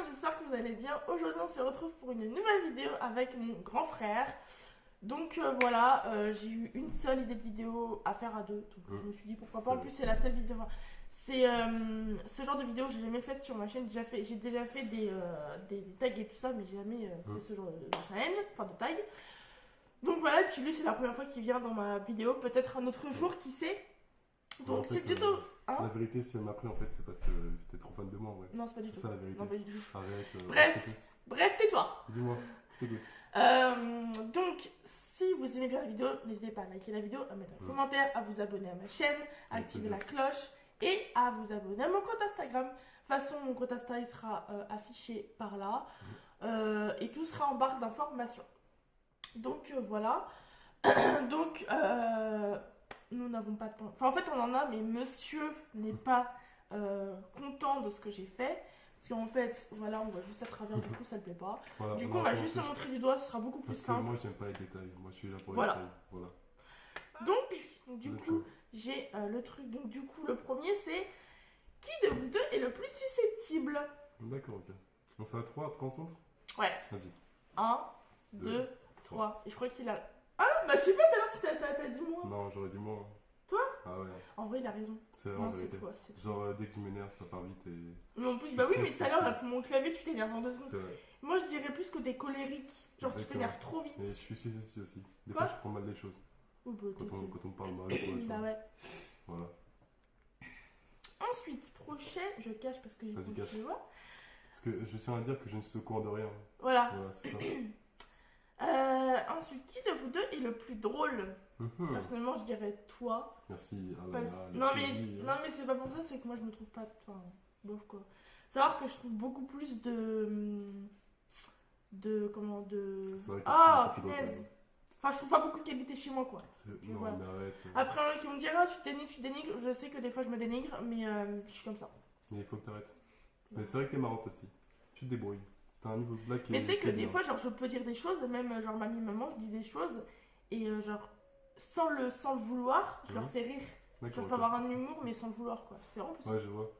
j'espère que vous allez bien. Aujourd'hui on se retrouve pour une nouvelle vidéo avec mon grand frère. Donc voilà, j'ai eu une seule idée de vidéo à faire à deux. Donc je me suis dit pourquoi pas. En plus c'est la seule vidéo. Enfin, c'est ce genre de vidéo que j'ai jamais fait sur ma chaîne. J'ai déjà fait des tags et tout ça, mais j'ai jamais fait ce genre de challenge, enfin de tag. Donc voilà, et puis lui c'est la première fois qu'il vient dans ma vidéo. Peut-être un autre jour, qui sait. Donc en fait, c'est plutôt... Hein, la vérité, si elle m'a pris, en fait, c'est parce que j'étais trop fan de moi, ouais. non, c'est pas du tout. C'est ça la vérité. Non, pas du tout. Arrête. Bref, tais-toi. Dis-moi, c'est good. Donc, si vous aimez bien la vidéo, n'hésitez pas à liker la vidéo, à mettre un commentaire, à vous abonner à ma chaîne, à activer la cloche et à vous abonner à mon compte Instagram. De toute façon, mon compte Instagram il sera affiché par là et tout sera en barre d'informations. Donc, voilà. Donc, nous n'avons pas de temps. Enfin, en fait, on en a, mais monsieur n'est pas content de ce que j'ai fait. Parce qu'en fait, voilà, on voit juste à travers, du coup, ça ne plaît pas. Voilà, du coup, on va juste se montrer du doigt, ce sera beaucoup plus parce que simple. moi, j'aime pas les détails. Moi, je suis là pour Voilà. les détails. Voilà. Donc du coup, j'ai le truc. Donc, du coup, le premier, c'est qui de vous deux est le plus susceptible? D'accord, ok. On fait à 3, après on se montre? Ouais. Vas-y. 1, 2, 3. Et je crois qu'il a. Ah, bah, je sais pas, tout à l'heure, t'as dit moi. Non, j'aurais dit moi. Toi? Ah ouais. En vrai, il a raison. C'est Non, vraiment c'est vérité. toi, c'est toi. Genre, dès que je m'énerve, ça part vite et. Mais en plus, Je bah suis oui, très mais tout à l'heure, là, susceptible. pour mon clavier, tu t'énerves en 2 secondes. C'est vrai. Moi, je dirais plus que t'es colérique. Genre, tu Exactement. t'énerves trop vite. Et je suis susceptible aussi. Des Quoi? fois, je prends mal les choses. Ou bah, Quand on me parle mal, quoi, tu bah vois. ouais. Voilà. Ensuite, prochain, je cache parce que j'ai Vas-y, compris cache. les voix. Parce que je tiens à dire que je ne suis au courant de rien. Voilà. Voilà, c'est ça. Ensuite, qui de vous deux est le plus drôle? Personnellement, je dirais toi. Merci. Ah là Parce... là, non, mais, plaisir. non, mais c'est pas pour ça, c'est que moi je me trouve pas. Enfin, bof quoi. Savoir que je trouve beaucoup plus de. Comment de. C'est vrai que Ah, je suis beaucoup punaise! Enfin, je trouve pas beaucoup de qualité chez moi quoi. Non, voilà. mais arrête. Après, il y en a qui vont me dire, ah, tu dénigres. Je sais que des fois je me dénigre, mais je suis comme ça. Mais il faut que t'arrêtes. Mais c'est vrai que t'es marrante aussi. Tu te débrouilles. T'as un niveau de blague qui Mais tu sais qui que est des bien. fois, genre, je peux dire des choses, même genre mamie, maman, je dis des choses, et genre, sans le vouloir, je leur fais rire. Genre, D'accord, je peux ok. avoir un humour, mais sans le vouloir, quoi. C'est vraiment plus. Ouais, je vois.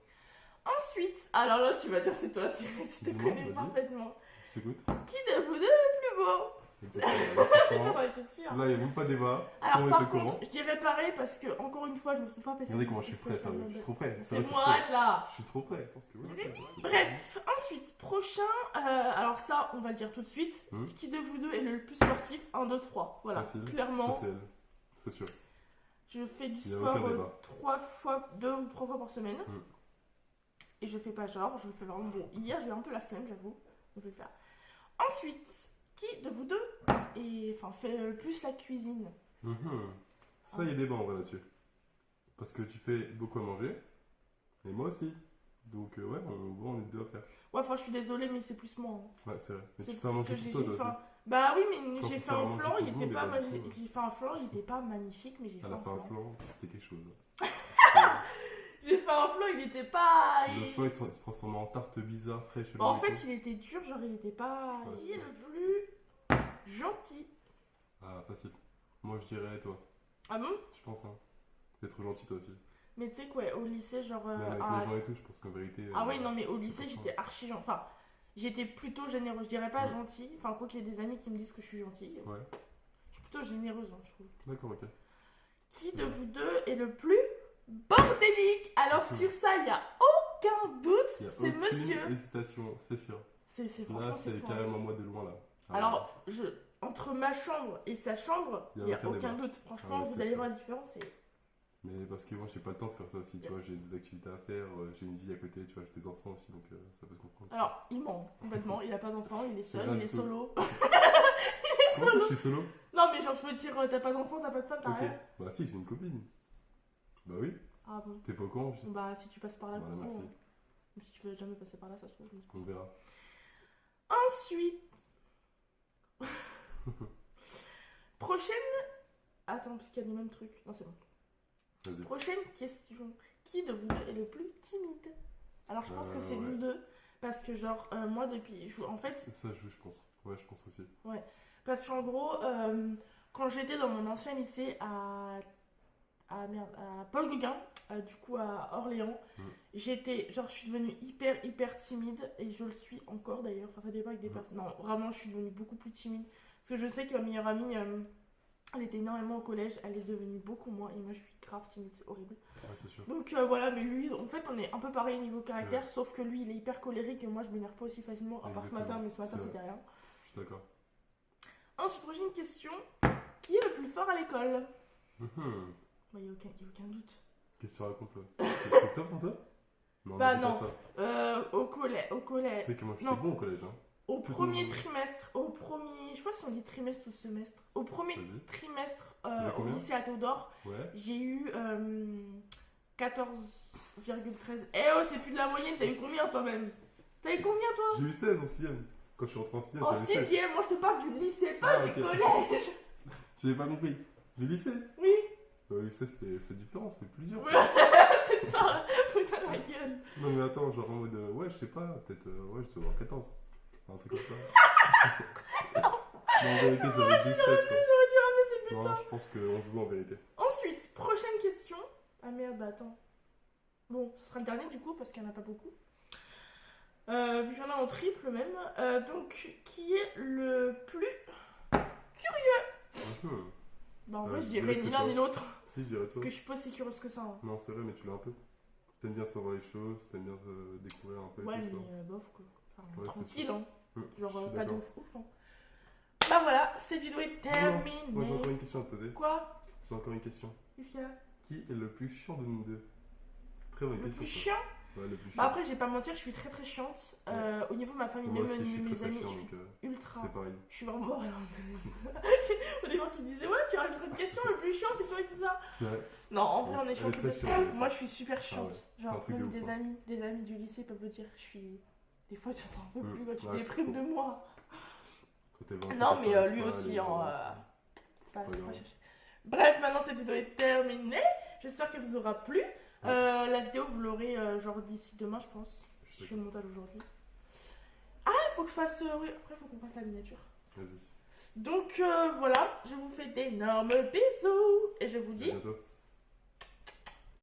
Ensuite, alors là, tu vas dire c'est toi, tu te Dis-moi, connais vas-y. parfaitement. Je t'écoute. Qui de vous deux est le plus beau? Exactement. Putain, j'en étais sûre. Là, il n'y a même pas débat. Alors, On par est au courant. contre, je dirais pareil parce que, encore une fois, je me trouve pas Regardez comment je suis prêt, ça va. Je suis trop prêt. C'est moi, là. Je suis trop prêt. Je pense que oui. Bref, ensuite, prochain, alors ça, on va le dire tout de suite. Qui de vous deux est le plus sportif? 1, 2, 3. Voilà, Facile. clairement. Ça, c'est elle. C'est sûr. Je fais du Il y a sport aucun débat. 2 ou 3 fois par semaine. Et je fais pas genre, je le fais vraiment bon. Hier, j'ai eu un peu la flemme, j'avoue. Je vais le faire. Ensuite, qui de vous deux fait le plus la cuisine? Ça, il y a débat en vrai là-dessus. Parce que tu fais beaucoup à manger. Et moi aussi. Donc, ouais, on est deux à faire. Ouais, enfin, je suis désolée, mais c'est plus moi. Hein. Ouais, c'est vrai. Mais C'est tu fais à plus manger que tout toi, toi. Bah oui, mais Quand j'ai tu fait fais à un manger flan, tout il le était monde, pas il va être cool. j'ai fait un flan, il était pas magnifique, mais j'ai fait Elle a un fait un flan. flan, c'était quelque chose. J'ai fait un flan, il était pas. Le flan, il se transforme en tarte bizarre, très chelou. Bon, en et fait, tout. il était dur, genre il était pas. Ouais, Il est c'est le plus gentil. Ah, facile. Moi, je dirais toi. Ah bon? Je pense, hein. T'es trop gentil, toi aussi. Mais tu sais quoi, au lycée, genre. Même avec les gens et tout, je pense qu'en vérité. Ah oui, non, mais au lycée, pas j'étais archi gentil. Enfin, j'étais plutôt généreuse. Je dirais pas gentille. Enfin, quoi qu'il y ait des amis qui me disent que je suis gentille. Ouais. Je suis plutôt généreuse, hein, je trouve. D'accord, ok. Qui de vous deux est le plus bordélique? Alors, sur ça, il n'y a aucun doute, Il y a c'est aucune monsieur. hésitation, c'est sûr. C'est franchement, Là, c'est c'est toi. carrément moi de loin, là. Ah, Alors, entre ma chambre et sa chambre, il n'y a aucun débat. doute. Franchement, Ah ouais, vous c'est allez sûr. voir la différence. Mais parce que moi, j'ai pas le temps de faire ça aussi, tu vois. J'ai des activités à faire, j'ai une vie à côté, tu vois. J'ai des enfants aussi, donc ça peut se comprendre. Alors, il ment complètement. Il a pas d'enfant, il est seul, rien il est du tout. solo. Comment ça, je suis solo? Non, mais genre, je veux dire, t'as pas d'enfant, t'as pas de femme, t'as Ok. rien. Bah, si, j'ai une copine. Bah oui. Ah bon. T'es pas au courant, juste. Bah, si tu passes par là, Voilà, coucou, merci. hein. Mais si tu veux jamais passer par là, ça se trouve. On verra. Ensuite. Prochaine. Attends, parce qu'il y a le même truc. Non, c'est bon. Vas-y. Prochaine question. Qui de vous deux est le plus timide? Alors, je pense que c'est ouais. nous deux. Parce que, genre, moi, depuis. En fait. Ça joue, je pense. Ouais, je pense aussi. Ouais. Parce qu'en gros, quand j'étais dans mon ancien lycée à Paul Gauguin, du coup à Orléans. J'étais, genre, je suis devenue hyper timide et je le suis encore d'ailleurs. Enfin, ça dépend avec des personnes. Non, vraiment, je suis devenue beaucoup plus timide. Parce que je sais que ma meilleure amie, elle était énormément au collège, elle est devenue beaucoup moins et moi je suis grave timide, c'est horrible. Ouais, c'est sûr. Donc voilà, mais lui, en fait, on est un peu pareil niveau caractère, sauf que lui, il est hyper colérique et moi je m'énerve pas aussi facilement, à part ce matin, mais ce matin c'était rien. Je suis d'accord. Ensuite, prochaine question. Qui est le plus fort à l'école? Bah, il n'y a aucun doute. Qu'est-ce que tu racontes, toi? C'est top pour toi? Non, bah, non. Pas ça. Au collège. Tu sais que moi, j'étais bon au collège, hein. Au premier trimestre, je sais pas si on dit trimestre ou semestre. Au premier trimestre au lycée à Théodore, j'ai eu 14,13. Eh oh, c'est plus de la moyenne, t'as eu combien toi-même? T'as eu combien toi? J'ai eu 16 en 6ème. Quand je suis rentré en 6ème. En 6ème, moi je te parle du lycée, pas du collège. J'avais pas compris. Du lycée? Oui. Le lycée, c'est différent, c'est plus dur. C'est ça, putain la gueule. Non mais attends, genre en mode, ouais, je sais pas, peut-être, ouais, je dois avoir 14. Un truc comme ça. Non, en vérité, j'avais 10, 13 quoi. J'aurais dû ramener ces putains. Non, je pense qu'on se voit en vérité. Ensuite, prochaine question. Ah merde, bah attends. Bon, ce sera le dernier du coup, parce qu'il n'y en a pas beaucoup. Vu qu'il y en a en triple même. Donc, qui est le plus furieux? Bah en vrai, je dirais ni l'un ni l'autre. Si, je dirais toi. Parce que je suis pas si curieuse que ça. Hein. Non, c'est vrai, mais tu l'as un peu. T'aimes bien savoir les choses, t'aimes bien découvrir un peu. Ouais, et tout, mais bof quoi. Enfin, ouais, tranquille, hein. Genre, pas de d'accord. ouf, hein. Bah voilà, cette vidéo est terminée. Moi, j'ai encore une question à te poser. Quoi? J'ai encore une question. Qu'est-ce qu'il y a? Qui est le plus chiant de nous deux? Très bonne question. Le plus chiant? Ouais, le plus chiant. Bah après, je vais pas mentir, je suis très chiante. Au niveau de ma famille, même au niveau de mes amis, je suis ultra. C'est pareil. Je suis vraiment. Au départ, tu disais, ouais, tu rajouterais une question, le plus chiant, c'est toi et tout ça. C'est vrai. Non, en vrai, on est chiant. Moi, je suis super Ah chiante. ouais. Genre, même des amis du lycée peuvent me dire, je suis. Des fois, tu t'en peux plus, tu Ouais, déprimes de moi. Quand non, mais lui aussi, hein. Bref, maintenant, cette vidéo est terminée. J'espère qu'elle vous aura plu. La vidéo, vous l'aurez genre d'ici demain, je pense. Je fais le montage aujourd'hui. Ah, faut que je fasse. Oui, après, faut qu'on fasse la miniature. Vas-y. Donc voilà, je vous fais d'énormes bisous. Et je vous dis à bientôt.